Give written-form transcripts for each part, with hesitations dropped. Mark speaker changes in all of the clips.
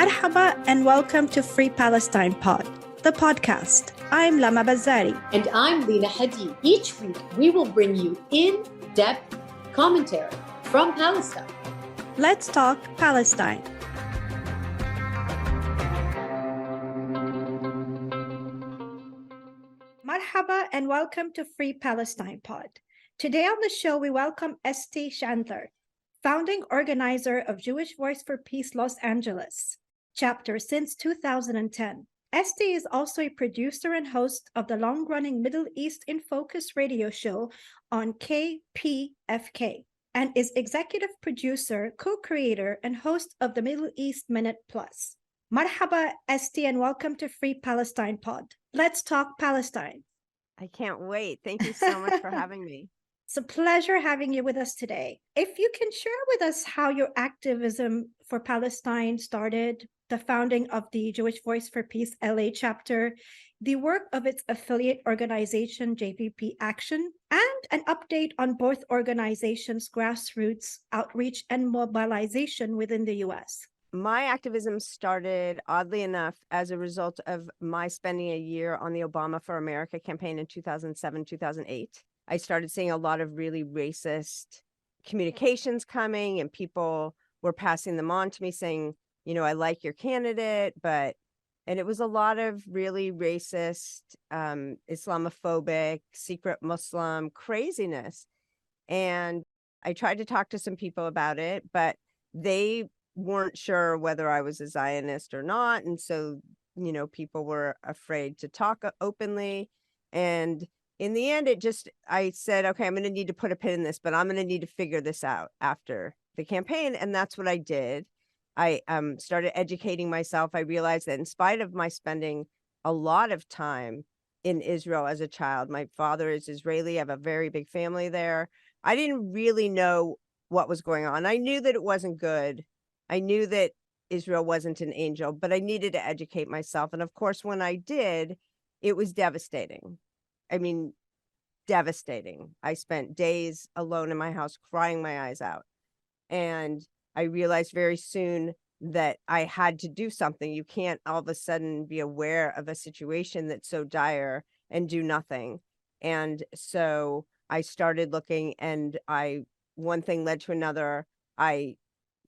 Speaker 1: Marhaba and welcome to Free Palestine Pod, the podcast. I'm Lama Bazzari.
Speaker 2: And I'm Lina Hadi. Each week, we will bring you in-depth commentary from Palestine.
Speaker 1: Let's talk Palestine. Marhaba and welcome to Free Palestine Pod. Today on the show, we welcome Estee Chandler, founding organizer of Jewish Voice for Peace Los Angeles chapter since 2010. Estee is also a producer and host of the long-running Middle East in Focus radio show on KPFK and is executive producer, co-creator, and host of the Middle East Minute Plus. Marhaba, Estee, and welcome to Free Palestine Pod. Let's talk Palestine.
Speaker 3: I can't wait. Thank you so much for having me.
Speaker 1: It's a pleasure having you with us today. If you can share with us how your activism for Palestine started, the founding of the Jewish Voice for Peace LA chapter, the work of its affiliate organization, JVP Action, and an update on both organizations' grassroots outreach and mobilization within the US.
Speaker 3: My activism started, oddly enough, as a result of my spending a year on the Obama for America campaign in 2007, 2008. I started seeing a lot of really racist communications coming, and people were passing them on to me saying, you know, I like your candidate, and it was a lot of really racist, Islamophobic, secret Muslim craziness. And I tried to talk to some people about it, but they weren't sure whether I was a Zionist or not. And so, you know, people were afraid to talk openly. And in the end, I said, okay, I'm going to need to put a pin in this, but I'm going to need to figure this out after the campaign. And that's what I did. I started educating myself. I realized that in spite of my spending a lot of time in Israel as a child, my father is Israeli. I have a very big family there. I didn't really know what was going on. I knew that it wasn't good. I knew that Israel wasn't an angel, but I needed to educate myself. And of course, when I did, it was devastating. I mean, devastating. I spent days alone in my house crying my eyes out. And I realized very soon that I had to do something. You can't all of a sudden be aware of a situation that's so dire and do nothing. And so I started looking, and one thing led to another. I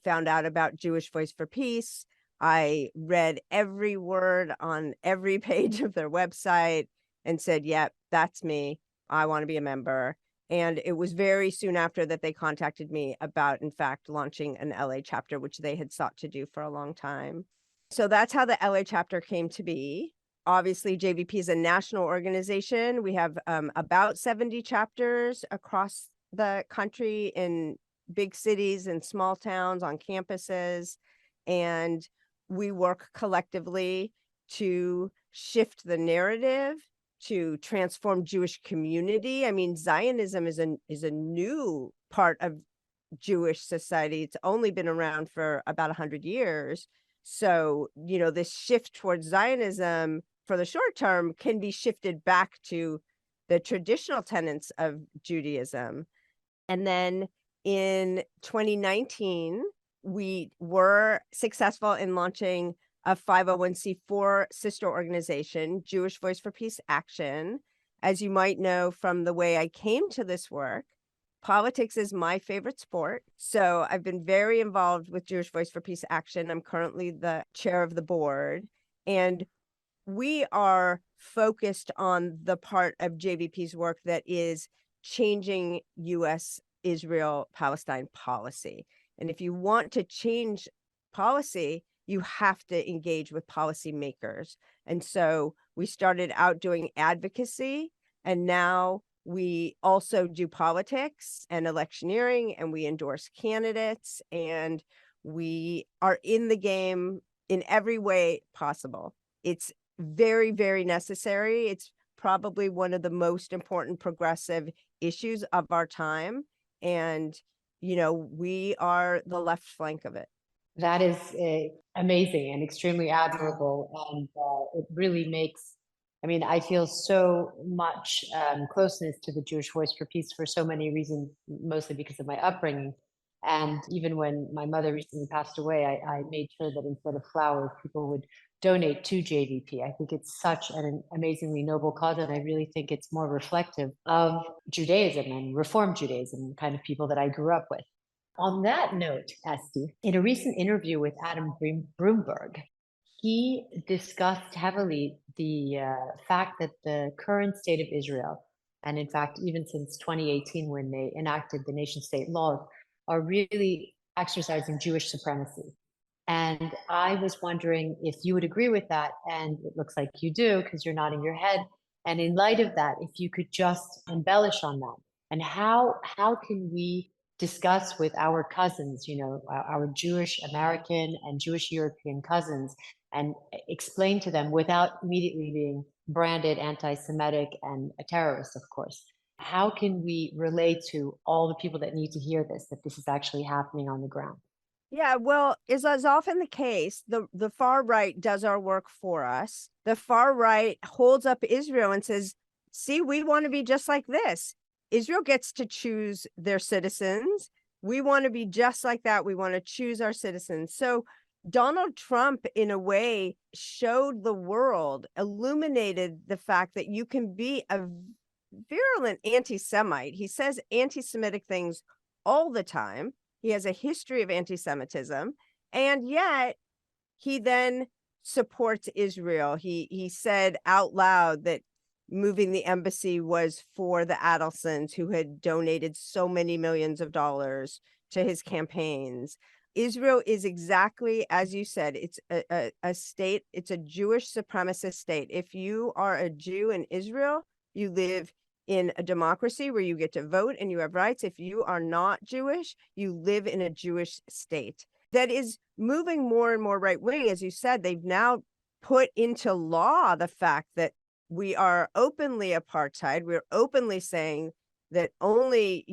Speaker 3: found out about Jewish Voice for Peace. I read every word on every page of their website and said, yep, that's me. I want to be a member. And it was very soon after that they contacted me about, in fact, launching an LA chapter, which they had sought to do for a long time. So that's how the LA chapter came to be. Obviously, JVP is a national organization. We have about 70 chapters across the country in big cities and small towns, on campuses. And we work collectively to shift the narrative, to transform Jewish community. I mean, Zionism is a new part of Jewish society. It's only been around for about 100 years. So, you know, this shift towards Zionism for the short term can be shifted back to the traditional tenets of Judaism. And then in 2019, we were successful in launching a 501c4 sister organization, Jewish Voice for Peace Action. As you might know from the way I came to this work, politics is my favorite sport. So I've been very involved with Jewish Voice for Peace Action. I'm currently the chair of the board. And we are focused on the part of JVP's work that is changing U.S. Israel-Palestine policy. And if you want to change policy, you have to engage with policymakers. And so we started out doing advocacy, and now we also do politics and electioneering, and we endorse candidates, and we are in the game in every way possible. It's very, very necessary. It's probably one of the most important progressive issues of our time. And, you know, we are the left flank of it.
Speaker 2: That is amazing and extremely admirable. And it really makes, I mean, I feel so much closeness to the Jewish Voice for Peace for so many reasons, mostly because of my upbringing. And even when my mother recently passed away, I made sure that instead of flowers, people would donate to JVP. I think it's such an amazingly noble cause, and I really think it's more reflective of Judaism and Reform Judaism, the kind of people that I grew up with. On that note, Estee, in a recent interview with Adam Broomberg, he discussed heavily the fact that the current state of Israel, and in fact, even since 2018, when they enacted the nation state laws, are really exercising Jewish supremacy. And I was wondering if you would agree with that. And it looks like you do, because you're nodding your head. And in light of that, if you could just embellish on that, and how can we discuss with our cousins, our Jewish American and Jewish European cousins, and explain to them without immediately being branded anti-Semitic and a terrorist, of course. How can we relate to all the people that need to hear this, that this is actually happening on the ground?
Speaker 3: Yeah, well, as is often the case, the far right does our work for us. The far right holds up Israel and says, see, we want to be just like this. Israel gets to choose their citizens. We want to be just like that. We want to choose our citizens. So Donald Trump, in a way, showed the world, illuminated the fact that you can be a virulent anti-Semite. He says anti-Semitic things all the time. He has a history of anti-Semitism, and yet he then supports Israel. He said out loud that moving the embassy was for the Adelsons, who had donated so many millions of dollars to his campaigns. Israel is exactly as you said. It's a state. It's a Jewish supremacist state. If you are a Jew in Israel, you live in a democracy where you get to vote and you have rights. If you are not Jewish, you live in a Jewish state. That is moving more and more right wing. As you said, they've now put into law the fact that we are openly apartheid. We're openly saying that only,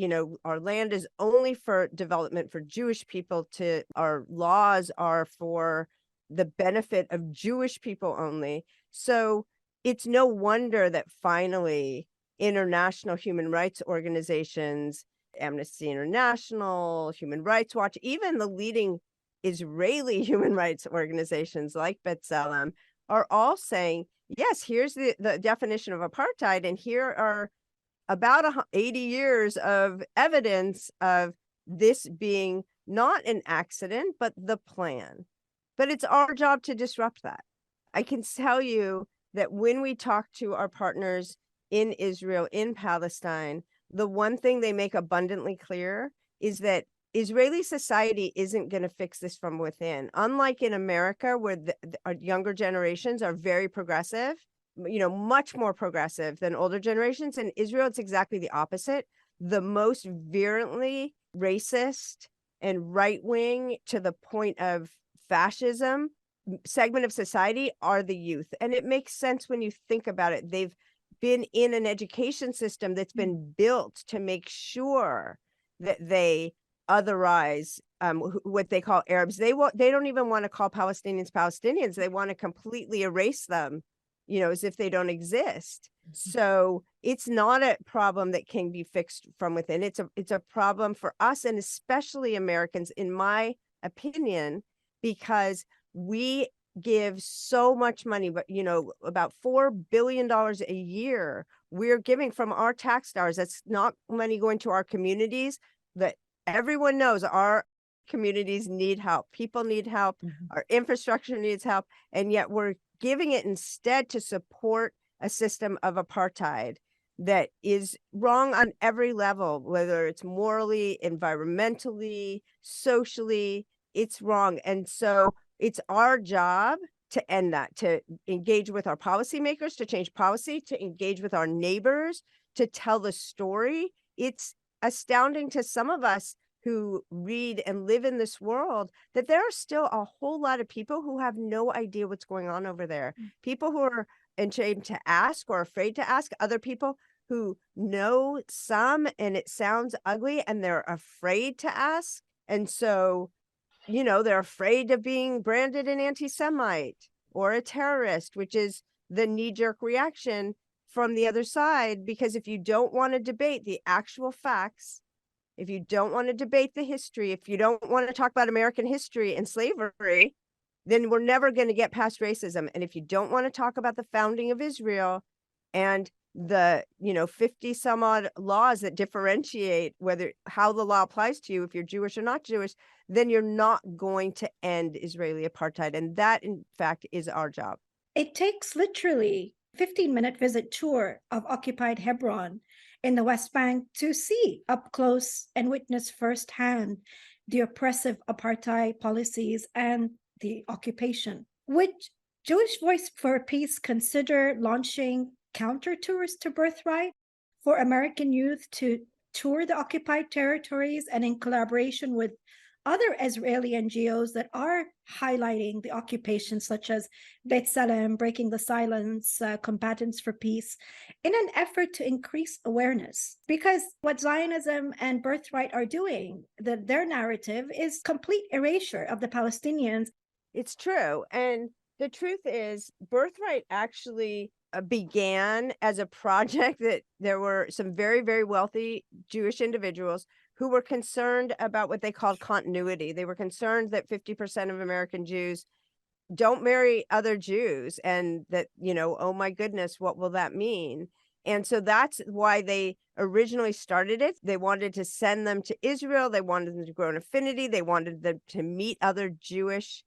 Speaker 3: our land is only for development for Jewish people. Our laws are for the benefit of Jewish people only. So it's no wonder that finally international human rights organizations, Amnesty International, Human Rights Watch, even the leading Israeli human rights organizations like B'Tselem are all saying, yes, here's the definition of apartheid, and here are about 80 years of evidence of this being not an accident, but the plan. But it's our job to disrupt that. I can tell you that when we talk to our partners in Israel, in Palestine, the one thing they make abundantly clear is that Israeli society isn't going to fix this from within. Unlike in America, where our younger generations are very progressive, much more progressive than older generations. In Israel, it's exactly the opposite. The most virulently racist and right-wing, to the point of fascism, segment of society are the youth. And it makes sense when you think about it. They've been in an education system that's been built to make sure that they otherize what they call Arabs. They don't even want to call Palestinians Palestinians. They want to completely erase them, as if they don't exist. So it's not a problem that can be fixed from within. It's a problem for us, and especially Americans, in my opinion, because we give so much money, but about $4 billion a year we're giving from our tax dollars. That's not money going to our communities that everyone knows our communities need help. People need help. Our infrastructure needs help. And yet we're giving it instead to support a system of apartheid that is wrong on every level, whether it's morally, environmentally, socially, it's wrong. And so it's our job to end that, to engage with our policymakers, to change policy, to engage with our neighbors, to tell the story. It's astounding to some of us who read and live in this world that there are still a whole lot of people who have no idea what's going on over there. People who are ashamed to ask or afraid to ask, other people who know some and it sounds ugly and they're afraid to ask. And so they're afraid of being branded an anti-Semite or a terrorist, which is the knee-jerk reaction from the other side. Because if you don't want to debate the actual facts if you don't want to debate the history, if you don't want to talk about American history and slavery, then we're never going to get past racism. And if you don't want to talk about the founding of Israel and the 50 some odd laws that differentiate how the law applies to you, if you're Jewish or not Jewish, then you're not going to end Israeli apartheid. And that, in fact, is our job.
Speaker 1: It takes literally 15-minute visit tour of occupied Hebron in the West Bank to see up close and witness firsthand the oppressive apartheid policies and the occupation. Would Jewish Voice for Peace consider launching counter tours to Birthright for American youth to tour the occupied territories, and in collaboration with other Israeli NGOs that are highlighting the occupation, such as B'Tselem, Breaking the Silence, Combatants for Peace, in an effort to increase awareness? Because what Zionism and Birthright are doing, their narrative is complete erasure of the Palestinians.
Speaker 3: It's true. And the truth is, Birthright actually began as a project that there were some very, very wealthy Jewish individuals who were concerned about what they called continuity. They were concerned that 50% of American Jews don't marry other Jews, and that, oh my goodness, what will that mean? And so that's why they originally started it. They wanted to send them to Israel. They wanted them to grow an affinity. They wanted them to meet other Jewish,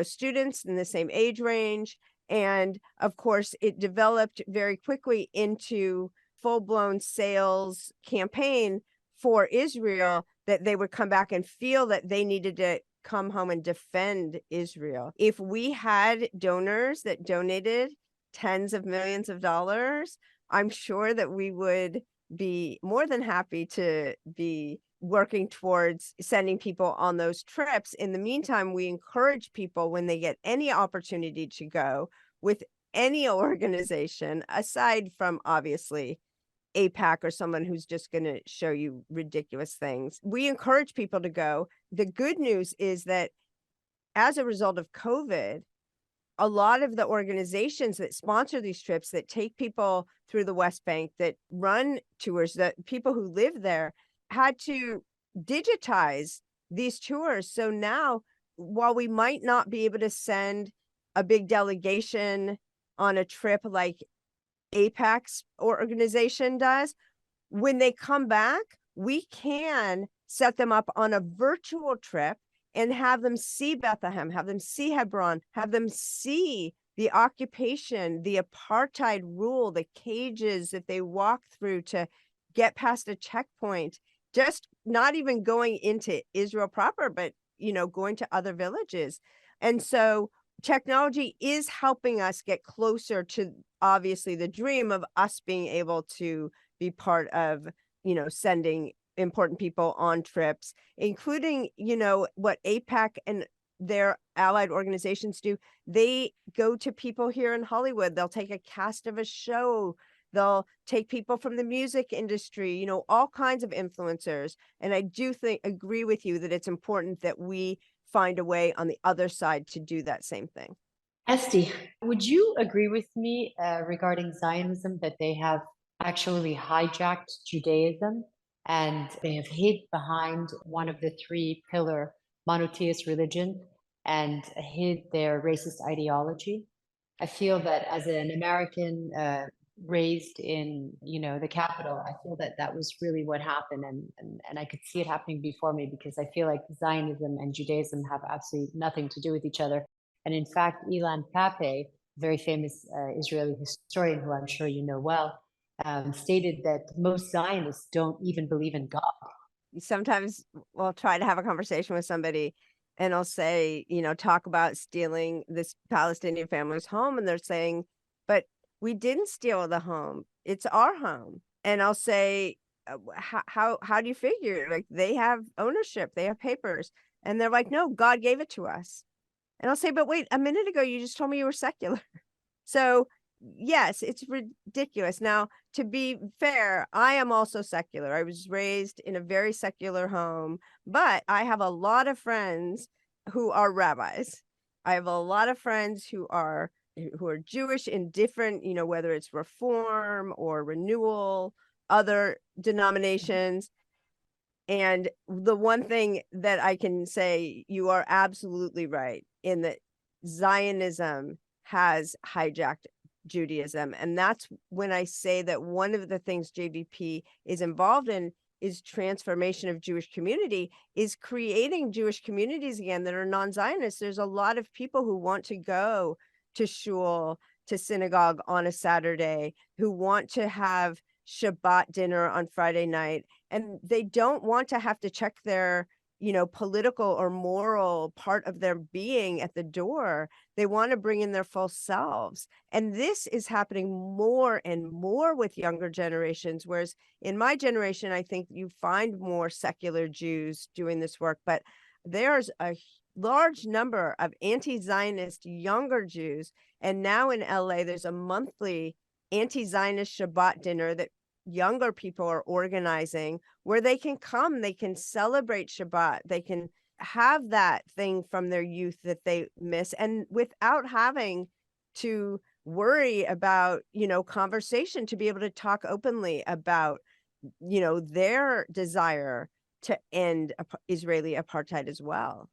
Speaker 3: students in the same age range. And of course, it developed very quickly into full-blown sales campaign for Israel, that they would come back and feel that they needed to come home and defend Israel. If we had donors that donated tens of millions of dollars, I'm sure that we would be more than happy to be working towards sending people on those trips. In the meantime, we encourage people, when they get any opportunity to go with any organization, aside from obviously APAC or someone who's just going to show you ridiculous things, we encourage people to go. The good news is that as a result of COVID, a lot of the organizations that sponsor these trips, that take people through the West Bank, that run tours, that people who live there, had to digitize these tours. So now, while we might not be able to send a big delegation on a trip like APAC's organization does, when they come back, we can set them up on a virtual trip and have them see Bethlehem, have them see Hebron, have them see the occupation, the apartheid rule, the cages that they walk through to get past a checkpoint, just not even going into Israel proper, but, going to other villages. And so technology is helping us get closer to, obviously, the dream of us being able to be part of, sending important people on trips, including, what APAC and their allied organizations do. They go to people here in Hollywood. They'll take a cast of a show. They'll take people from the music industry, all kinds of influencers. And I do agree with you that it's important that we find a way on the other side to do that same thing.
Speaker 2: Estee, would you agree with me regarding Zionism, that they have actually hijacked Judaism and they have hid behind one of the three pillar monotheist religions and hid their racist ideology? I feel that as an American raised in, the capital, I feel that that was really what happened, and I could see it happening before me, because I feel like Zionism and Judaism have absolutely nothing to do with each other. And in fact, Ilan Pappé, very famous Israeli historian who I'm sure you know well, stated that most Zionists don't even believe in God.
Speaker 3: Sometimes we'll try to have a conversation with somebody and I'll say, talk about stealing this Palestinian family's home. And they're saying, but we didn't steal the home. It's our home. And I'll say, how do you figure? Like, they have ownership, they have papers. And they're like, no, God gave it to us. And I'll say, but wait, a minute ago, you just told me you were secular. So yes, it's ridiculous. Now, to be fair, I am also secular. I was raised in a very secular home, but I have a lot of friends who are rabbis. I have a lot of friends who are Jewish in different, whether it's Reform or Renewal, other denominations. And the one thing that I can say, you are absolutely right in that Zionism has hijacked Judaism. And that's when I say that one of the things JVP is involved in is transformation of Jewish community, is creating Jewish communities again that are non-Zionist. There's a lot of people who want to go to shul, to synagogue on a Saturday, who want to have Shabbat dinner on Friday night, and they don't want to have to check their, political or moral part of their being at the door. They want to bring in their full selves. And this is happening more and more with younger generations. Whereas in my generation, I think you find more secular Jews doing this work, but there's a large number of anti-Zionist younger Jews. And now in LA, there's a monthly anti-Zionist Shabbat dinner that younger people are organizing, where they can come, they can celebrate Shabbat, they can have that thing from their youth that they miss, and without having to worry about, conversation, to be able to talk openly about, their desire to end Israeli apartheid as well.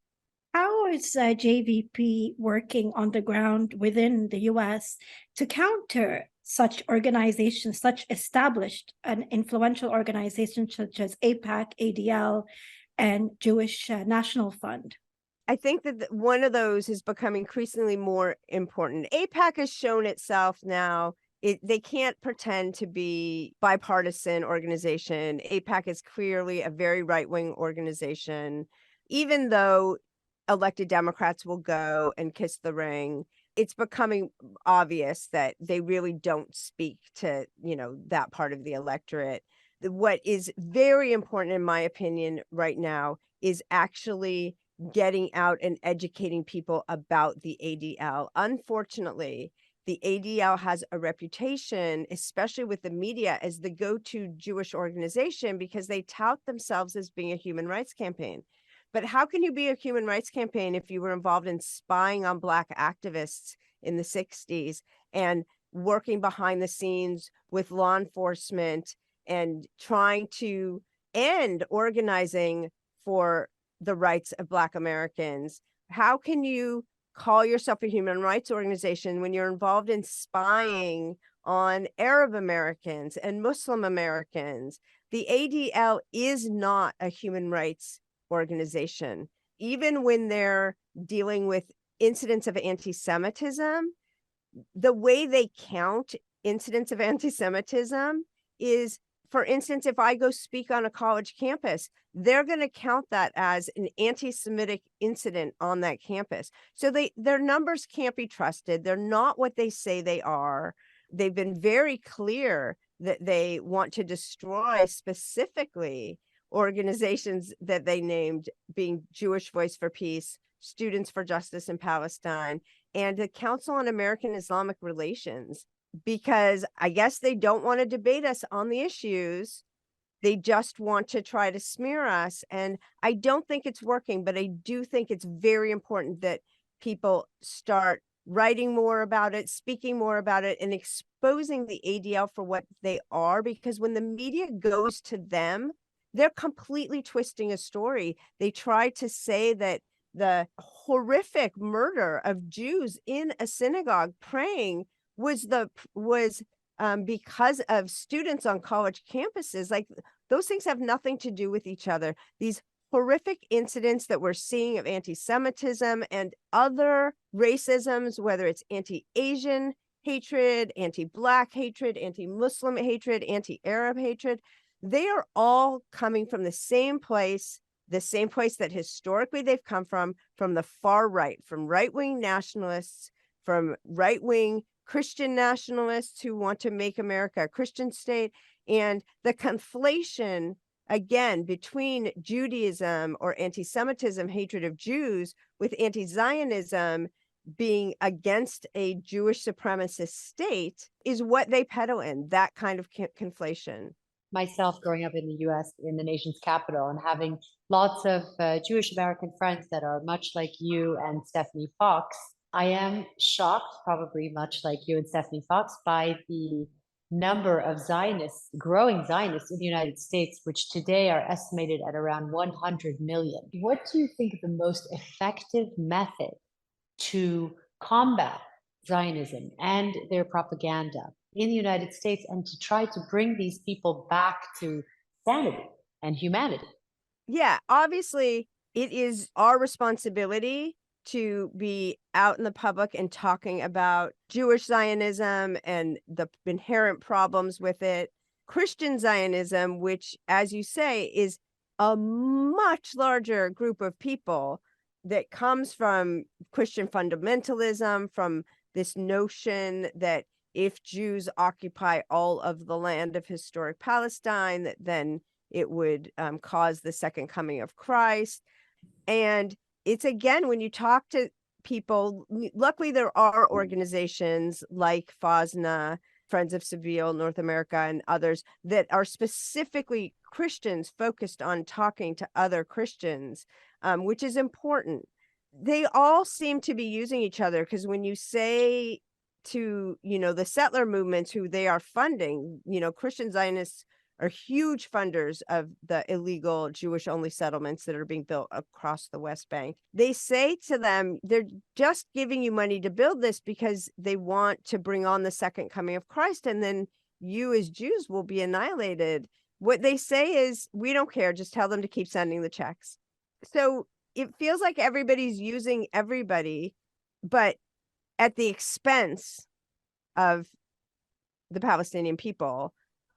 Speaker 1: How is JVP working on the ground within the US to counter such organizations, such established and influential organizations such as AIPAC, ADL, and Jewish National Fund?
Speaker 3: I think that one of those has become increasingly more important. AIPAC has shown itself now. They can't pretend to be bipartisan organization. AIPAC is clearly a very right-wing organization, even though elected Democrats will go and kiss the ring. It's becoming obvious that they really don't speak to, that part of the electorate. What is very important, in my opinion, right now is actually getting out and educating people about the ADL. Unfortunately, the ADL has a reputation, especially with the media, as the go-to Jewish organization because they tout themselves as being a human rights campaign. But how can you be a human rights campaign if you were involved in spying on Black activists in the 60s and working behind the scenes with law enforcement and trying to end organizing for the rights of Black Americans? How can you call yourself a human rights organization when you're involved in spying on Arab Americans and Muslim Americans? The ADL is not a human rights organization. Even when they're dealing with incidents of anti-Semitism, the way they count incidents of anti-Semitism is, for instance, if I go speak on a college campus, they're going to count that as an anti-Semitic incident on that campus. So their numbers can't be trusted. They're not what they say they are. They've been very clear that they want to destroy specifically organizations that they named, being Jewish Voice for Peace, Students for Justice in Palestine, and the Council on American Islamic Relations, because I guess they don't want to debate us on the issues. They just want to try to smear us. And I don't think it's working, but I do think it's very important that people start writing more about it, speaking more about it, and exposing the ADL for what they are, because when the media goes to them, they're completely twisting a story. They try to say that the horrific murder of Jews in a synagogue praying was because of students on college campuses. Like, those things have nothing to do with each other. These horrific incidents that we're seeing of anti-Semitism and other racisms, whether it's anti-Asian hatred, anti-Black hatred, anti-Muslim hatred, anti-Arab hatred, they are all coming from the same place that historically they've come from the far right, from right-wing nationalists, from right-wing Christian nationalists who want to make America a Christian state. And the conflation, again, between Judaism or anti-Semitism, hatred of Jews, with anti-Zionism being against a Jewish supremacist state, is what they peddle in, that kind of conflation.
Speaker 2: Myself growing up in the US, in the nation's capital, and having lots of Jewish American friends that are much like you and Stephanie Fox, I am shocked, probably much like you and Stephanie Fox, by the number of Zionists, growing Zionists in the United States, which today are estimated at around 100 million. What do you think the most effective method to combat Zionism and their propaganda in the United States and to try to bring these people back to sanity and humanity?
Speaker 3: Yeah, obviously, it is our responsibility to be out in the public and talking about Jewish Zionism and the inherent problems with it. Christian Zionism, which, as you say, is a much larger group of people that comes from Christian fundamentalism, from this notion that if Jews occupy all of the land of historic Palestine, that then it would cause the second coming of Christ. And it's, again, when you talk to people, luckily there are organizations like FOSNA, Friends of Seville, North America, and others that are specifically Christians focused on talking to other Christians, which is important. They all seem to be using each other, because when you say to, the settler movements who they are funding, Christian Zionists are huge funders of the illegal Jewish-only settlements that are being built across the West Bank. They say to them, they're just giving you money to build this because they want to bring on the second coming of Christ, and then you as Jews will be annihilated. What they say is, we don't care, just tell them to keep sending the checks. So it feels like everybody's using everybody, but at the expense of the Palestinian people.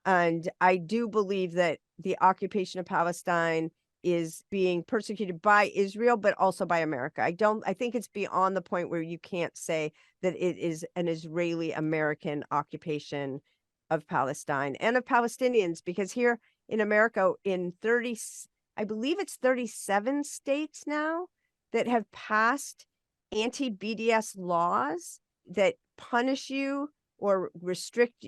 Speaker 3: And I do believe that the occupation of Palestine is being persecuted by Israel, but also by America. I think it's beyond the point where you can't say that it is an Israeli-American occupation of Palestine and of Palestinians, because here in America, I believe it's 37 states now that have passed anti-BDS laws that punish you or restrict,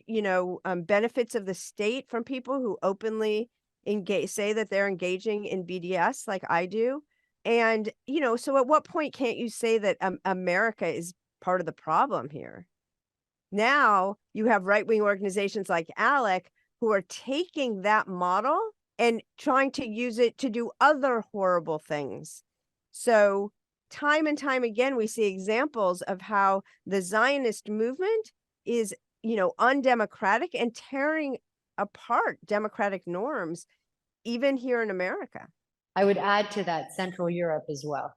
Speaker 3: benefits of the state from people who openly say that they're engaging in BDS like I do. And, so at what point can't you say that America is part of the problem here? Now you have right-wing organizations like ALEC who are taking that model and trying to use it to do other horrible things. So time and time again, we see examples of how the Zionist movement is, undemocratic and tearing apart democratic norms, even here in America.
Speaker 2: I would add to that Central Europe as well,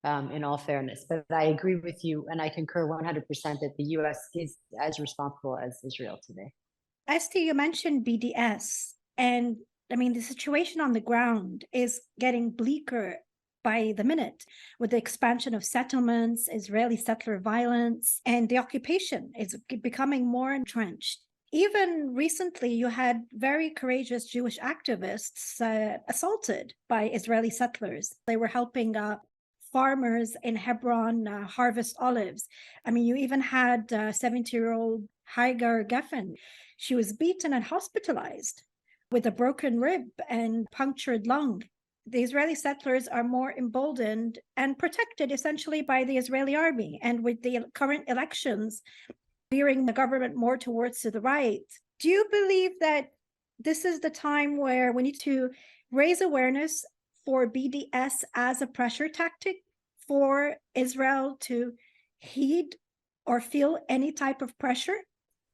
Speaker 2: in all fairness. But I agree with you, and I concur 100% that the US is as responsible as Israel today.
Speaker 1: Estee, you mentioned BDS, and the situation on the ground is getting bleaker by the minute with the expansion of settlements, Israeli settler violence, and the occupation is becoming more entrenched. Even recently, you had very courageous Jewish activists assaulted by Israeli settlers. They were helping farmers in Hebron harvest olives. You even had 70-year-old Hagar Geffen. She was beaten and hospitalized with a broken rib and punctured lung. The Israeli settlers are more emboldened and protected essentially by the Israeli army. And with the current elections veering the government more towards to the right, do you believe that this is the time where we need to raise awareness for BDS as a pressure tactic for Israel to heed or feel any type of pressure?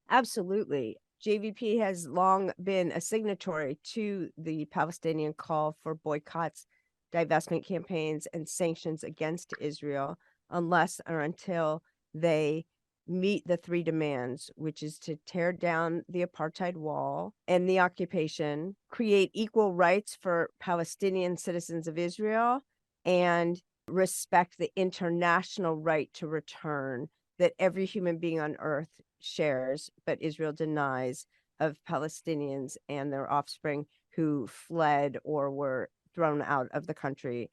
Speaker 3: Absolutely. JVP has long been a signatory to the Palestinian call for boycotts, divestment campaigns, and sanctions against Israel, unless or until they meet the three demands, which is to tear down the apartheid wall and the occupation, create equal rights for Palestinian citizens of Israel, and respect the international right to return that every human being on earth shares, but Israel denies, of Palestinians and their offspring who fled or were thrown out of the country,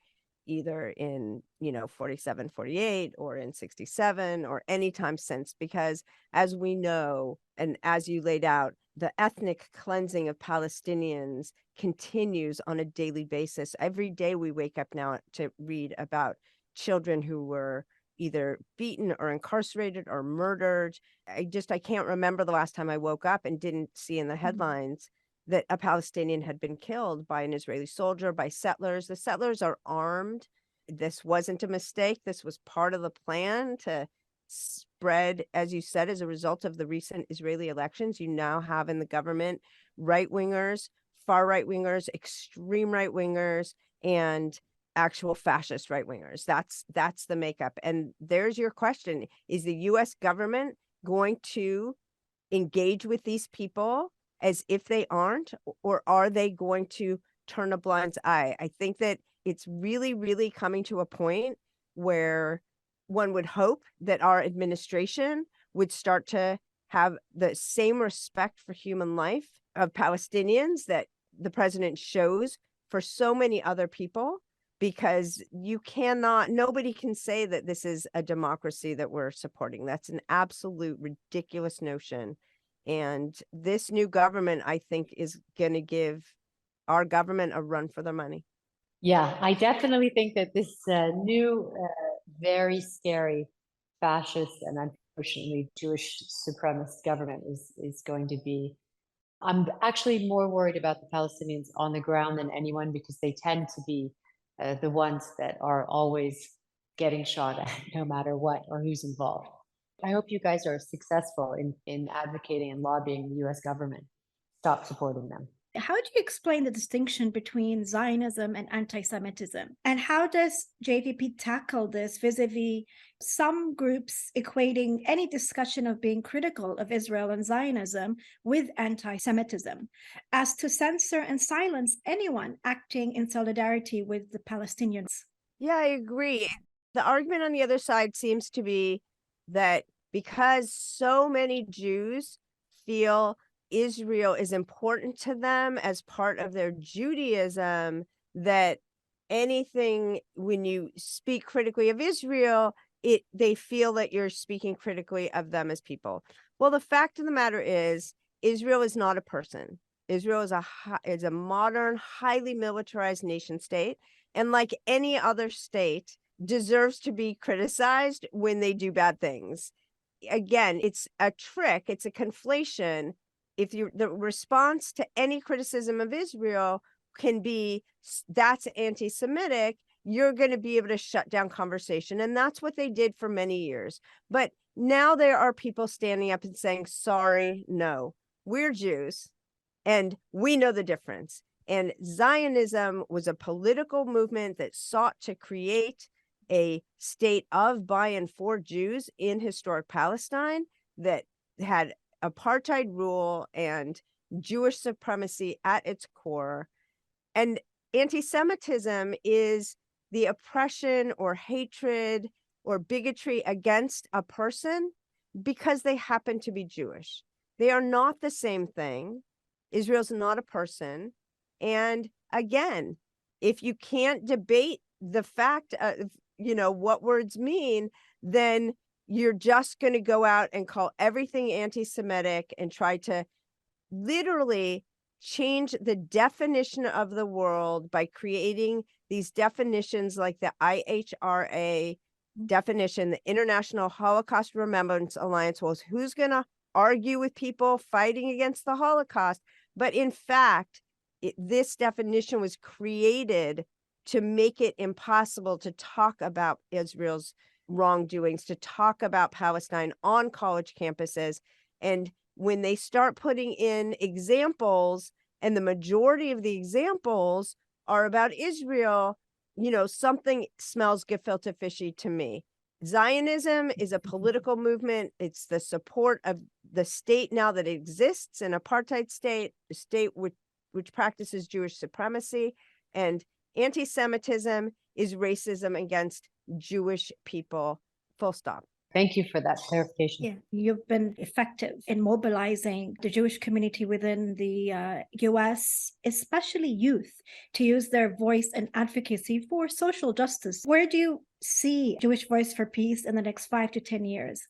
Speaker 3: either in 47, 48, or in 67, or any time since. Because as we know, and as you laid out, the ethnic cleansing of Palestinians continues on a daily basis. Every day we wake up now to read about children who were either beaten or incarcerated or murdered. I can't remember the last time I woke up and didn't see in the headlines that a Palestinian had been killed by an Israeli soldier, by settlers. The settlers are armed. This wasn't a mistake. This was part of the plan to spread, as you said, as a result of the recent Israeli elections. You now have in the government right-wingers, far right-wingers, extreme right-wingers, and actual fascist right-wingers. That's the makeup. And there's your question. Is the US government going to engage with these people as if they aren't, or are they going to turn a blind eye? I think that it's really, really coming to a point where one would hope that our administration would start to have the same respect for human life of Palestinians that the president shows for so many other people, because nobody can say that this is a democracy that we're supporting. That's an absolute ridiculous notion. And this new government, I think, is going to give our government a run for their money.
Speaker 2: Yeah, I definitely think that this new, very scary fascist and unfortunately Jewish supremacist government is going to be. I'm actually more worried about the Palestinians on the ground than anyone, because they tend to be the ones that are always getting shot at, no matter what or who's involved. I hope you guys are successful in advocating and lobbying the US government. Stop supporting them.
Speaker 1: How do you explain the distinction between Zionism and anti-Semitism? And how does JVP tackle this vis-a-vis some groups equating any discussion of being critical of Israel and Zionism with anti-Semitism, as to censor and silence anyone acting in solidarity with the Palestinians?
Speaker 3: Yeah, I agree. The argument on the other side seems to be that because so many Jews feel Israel is important to them as part of their Judaism, that anything, when you speak critically of Israel, they feel that you're speaking critically of them as people. Well, the fact of the matter is, Israel is not a person. Israel is a modern, highly militarized nation state, and like any other state, deserves to be criticized when they do bad things. Again, it's a trick. It's a conflation. If the response to any criticism of Israel can be, that's anti-Semitic, you're going to be able to shut down conversation. And that's what they did for many years. But now there are people standing up and saying, sorry, no, we're Jews and we know the difference. And Zionism was a political movement that sought to create a state of, by, and for Jews in historic Palestine that had apartheid rule and Jewish supremacy at its core. And anti-Semitism is the oppression or hatred or bigotry against a person because they happen to be Jewish. They are not the same thing. Israel's not a person. And again, if you can't debate the fact of, what words mean, then you're just going to go out and call everything anti-Semitic and try to literally change the definition of the world by creating these definitions like the IHRA definition, the International Holocaust Remembrance Alliance. Well, who's going to argue with people fighting against the Holocaust? But in fact, this definition was created to make it impossible to talk about Israel's wrongdoings, to talk about Palestine on college campuses. And when they start putting in examples, and the majority of the examples are about Israel, something smells gefilte fishy to me. Zionism is a political movement. It's the support of the state now that exists, an apartheid state, a state which practices Jewish supremacy. And anti-Semitism is racism against Jewish people, full stop.
Speaker 2: Thank you for that clarification.
Speaker 1: Yeah, you've been effective in mobilizing the Jewish community within the US, especially youth, to use their voice and advocacy for social justice. Where do you see Jewish Voice for Peace in the next 5 to 10 years?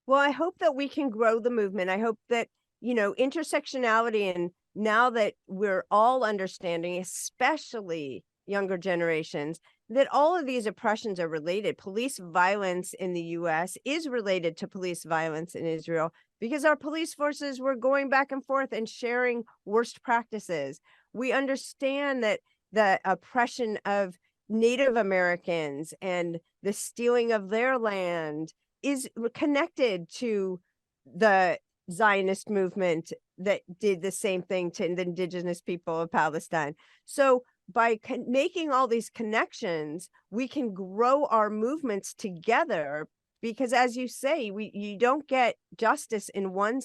Speaker 3: Well, I hope that we can grow the movement. I hope that, intersectionality, and now that we're all understanding, especially younger generations, that all of these oppressions are related. Police violence in the US is related to police violence in Israel because our police forces were going back and forth and sharing worst practices. We understand that the oppression of Native Americans and the stealing of their land is connected to the Zionist movement that did the same thing to the indigenous people of Palestine. So by making all these connections, we can grow our movements together because, as you say, you don't get justice in one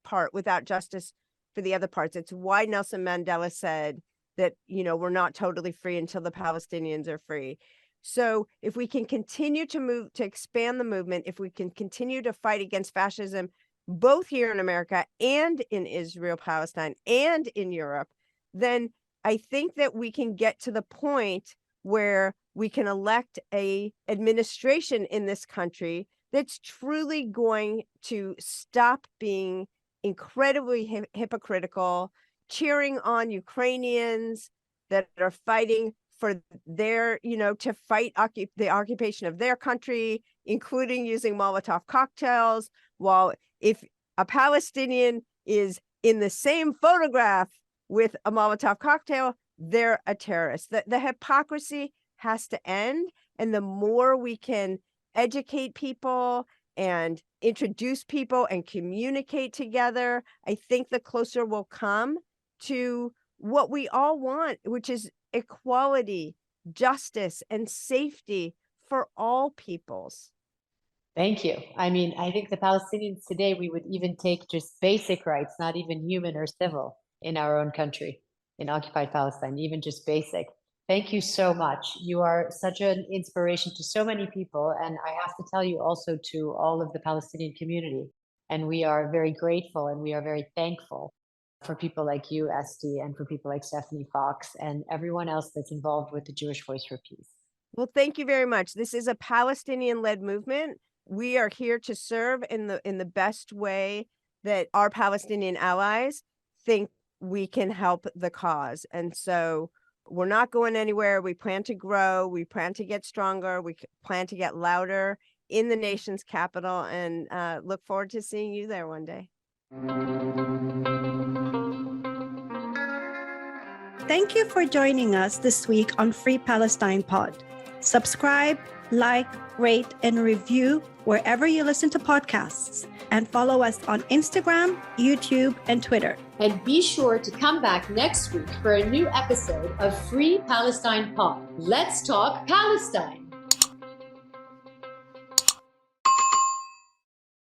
Speaker 3: part without justice for the other parts. It's why Nelson Mandela said that, we're not totally free until the Palestinians are free. So if we can continue to expand the movement, if we can continue to fight against fascism, both here in America and in Israel, Palestine, and in Europe, then I think that we can get to the point where we can elect a administration in this country that's truly going to stop being incredibly hypocritical, cheering on Ukrainians that are fighting for their, to fight the occupation of their country, including using Molotov cocktails, while if a Palestinian is in the same photograph with a Molotov cocktail, they're a terrorist. The hypocrisy has to end. And the more we can educate people and introduce people and communicate together, I think the closer we'll come to what we all want, which is equality, justice, and safety for all peoples.
Speaker 2: Thank you. I mean, I think the Palestinians today, we would even take just basic rights, not even human or civil, in our own country, in occupied Palestine, even just basic. Thank you so much. You are such an inspiration to so many people. And I have to tell you also to all of the Palestinian community. And we are very grateful and we are very thankful for people like you, Estee, and for people like Stephanie Fox and everyone else that's involved with the Jewish Voice for Peace.
Speaker 3: Well, thank you very much. This is a Palestinian-led movement. We are here to serve in the best way that our Palestinian allies think we can help the cause. And so we're not going anywhere. We plan to grow. We plan to get stronger. We plan to get louder in the nation's capital, and look forward to seeing you there one day.
Speaker 1: Thank you for joining us this week on Free Palestine Pod. Subscribe, like, rate, and review wherever you listen to podcasts, and follow us on Instagram, YouTube, and Twitter.
Speaker 4: And be sure to come back next week for a new episode of Free Palestine Pod. Let's talk Palestine.